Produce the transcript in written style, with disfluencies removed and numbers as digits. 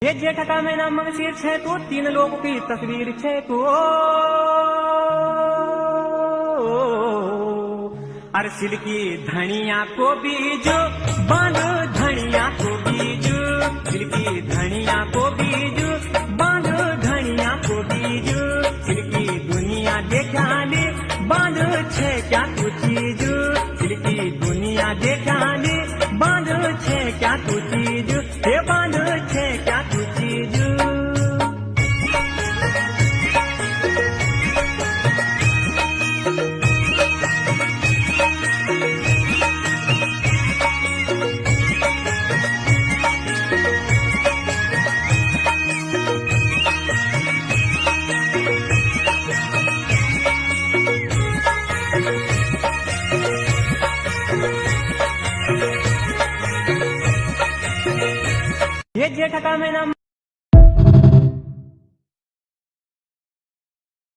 ये जेठ का महीना मगशीर छे तो तीन लोगों की तस्वीर छे तो अरे सिल्की धनिया को बीजो बांध धनिया को बीजो सिल्की धनिया को बीजो बांध धनिया को बीजो सिल्की दुनिया देखाने बांध छे क्या तू चीज सिल्की दुनिया देखाने बांध छे क्या तू चीज हे बांध छे क्या तू चीज। ये जेठ का महीना